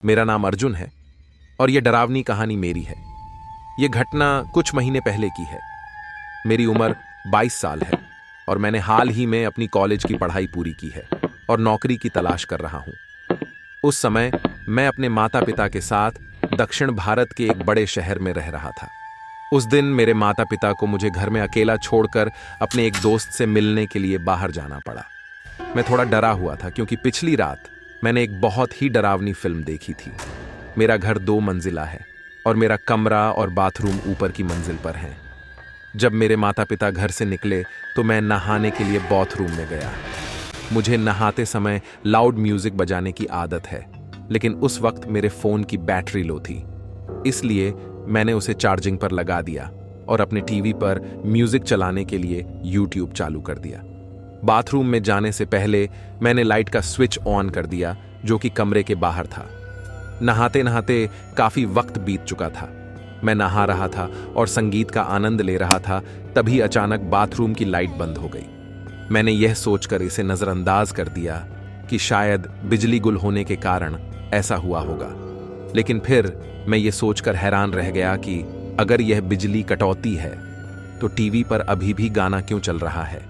मेरा नाम अर्जुन है और यह डरावनी कहानी मेरी है। यह घटना कुछ महीने पहले की है। मेरी उम्र 22 साल है और मैंने हाल ही में अपनी कॉलेज की पढ़ाई पूरी की है और नौकरी की तलाश कर रहा हूं। उस समय मैं अपने माता पिता के साथ दक्षिण भारत के एक बड़े शहर में रह रहा था। उस दिन मेरे माता पिता को मुझे घर में अकेला छोड़कर अपने एक दोस्त से मिलने के लिए बाहर जाना पड़ा। मैं थोड़ा डरा हुआ था क्योंकि पिछली रात मैंने एक बहुत ही डरावनी फिल्म देखी थी। मेरा घर 2 मंजिला है और मेरा कमरा और बाथरूम ऊपर की मंजिल पर हैं। जब मेरे माता पिता घर से निकले तो मैं नहाने के लिए बाथरूम में गया। मुझे नहाते समय लाउड म्यूजिक बजाने की आदत है, लेकिन उस वक्त मेरे फोन की बैटरी लो थी, इसलिए मैंने उसे चार्जिंग पर लगा दिया और अपने टीवी पर म्यूजिक चलाने के लिए यूट्यूब चालू कर दिया। बाथरूम में जाने से पहले मैंने लाइट का स्विच ऑन कर दिया जो कि कमरे के बाहर था। नहाते नहाते काफी वक्त बीत चुका था। मैं नहा रहा था और संगीत का आनंद ले रहा था, तभी अचानक बाथरूम की लाइट बंद हो गई। मैंने यह सोचकर इसे नजरअंदाज कर दिया कि शायद बिजली गुल होने के कारण ऐसा हुआ होगा, लेकिन फिर मैं ये सोचकर हैरान रह गया कि अगर यह बिजली कटौती है तो टीवी पर अभी भी गाना क्यों चल रहा है।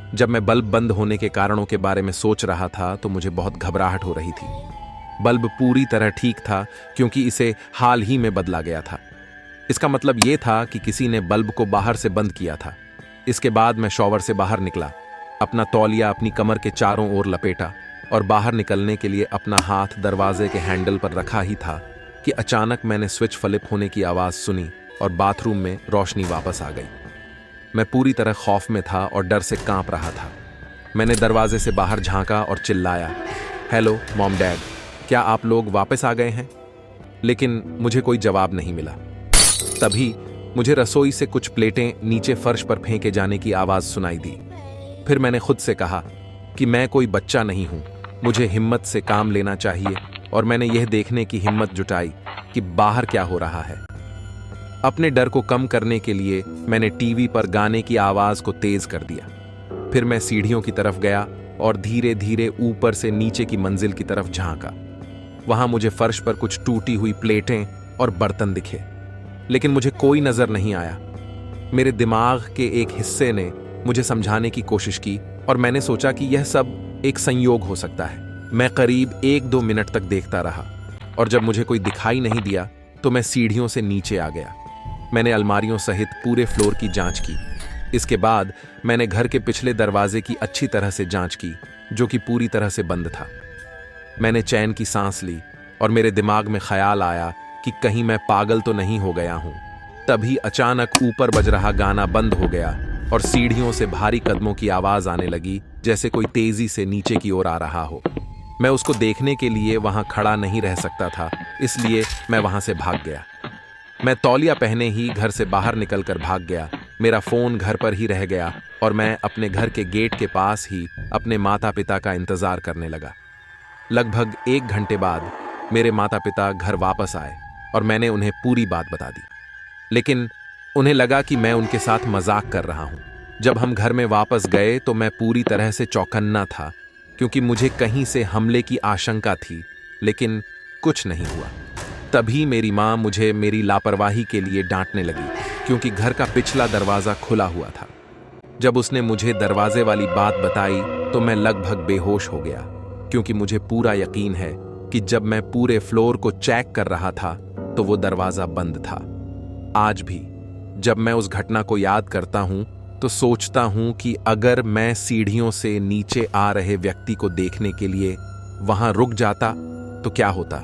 जब मैं बल्ब बंद होने के कारणों के बारे में सोच रहा था तो मुझे बहुत घबराहट हो रही थी। बल्ब पूरी तरह ठीक था क्योंकि इसे हाल ही में बदला गया था। इसका मतलब यह था कि किसी ने बल्ब को बाहर से बंद किया था। इसके बाद मैं शॉवर से बाहर निकला, अपना तौलिया अपनी कमर के चारों ओर लपेटा और बाहर निकलने के लिए अपना हाथ दरवाजे के हैंडल पर रखा ही था कि अचानक मैंने स्विच फ्लिप होने की आवाज सुनी और बाथरूम में रोशनी वापस आ गई। मैं पूरी तरह खौफ में था और डर से कांप रहा था। मैंने दरवाजे से बाहर झांका और चिल्लाया, हेलो मॉम डैड, क्या आप लोग वापस आ गए हैं? लेकिन मुझे कोई जवाब नहीं मिला। तभी मुझे रसोई से कुछ प्लेटें नीचे फर्श पर फेंके जाने की आवाज सुनाई दी। फिर मैंने खुद से कहा कि मैं कोई बच्चा नहीं हूं, मुझे हिम्मत से काम लेना चाहिए, और मैंने यह देखने की हिम्मत जुटाई कि बाहर क्या हो रहा है। अपने डर को कम करने के लिए मैंने टीवी पर गाने की आवाज को तेज कर दिया। फिर मैं सीढ़ियों की तरफ गया और धीरे धीरे ऊपर से नीचे की मंजिल की तरफ झांका। वहां मुझे फर्श पर कुछ टूटी हुई प्लेटें और बर्तन दिखे, लेकिन मुझे कोई नजर नहीं आया। मेरे दिमाग के एक हिस्से ने मुझे समझाने की कोशिश की और मैंने सोचा कि यह सब एक संयोग हो सकता है। मैं करीब 1-2 मिनट तक देखता रहा और जब मुझे कोई दिखाई नहीं दिया तो मैं सीढ़ियों से नीचे आ गया। मैंने अलमारियों सहित पूरे फ्लोर की जांच की। इसके बाद मैंने घर के पिछले दरवाजे की अच्छी तरह से जांच की जो कि पूरी तरह से बंद था। मैंने चैन की सांस ली और मेरे दिमाग में ख्याल आया कि कहीं मैं पागल तो नहीं हो गया हूं। तभी अचानक ऊपर बज रहा गाना बंद हो गया और सीढ़ियों से भारी कदमों की आवाज आने लगी, जैसे कोई तेजी से नीचे की ओर आ रहा हो। मैं उसको देखने के लिए वहां खड़ा नहीं रह सकता था, इसलिए मैं वहां से भाग गया। मैं तौलिया पहने ही घर से बाहर निकलकर भाग गया। मेरा फोन घर पर ही रह गया और मैं अपने घर के गेट के पास ही अपने माता पिता का इंतजार करने लगा। लगभग 1 घंटे बाद मेरे माता पिता घर वापस आए और मैंने उन्हें पूरी बात बता दी, लेकिन उन्हें लगा कि मैं उनके साथ मजाक कर रहा हूं। जब हम घर में वापस गए तो मैं पूरी तरह से चौकन्ना था क्योंकि मुझे कहीं से हमले की आशंका थी, लेकिन कुछ नहीं हुआ। तभी मेरी माँ मुझे मेरी लापरवाही के लिए डांटने लगी क्योंकि घर का पिछला दरवाजा खुला हुआ था। जब उसने मुझे दरवाजे वाली बात बताई तो मैं लगभग बेहोश हो गया क्योंकि मुझे पूरा यकीन है कि जब मैं पूरे फ्लोर को चेक कर रहा था तो वो दरवाजा बंद था। आज भी जब मैं उस घटना को याद करता हूं तो सोचता हूं कि अगर मैं सीढ़ियों से नीचे आ रहे व्यक्ति को देखने के लिए वहां रुक जाता तो क्या होता।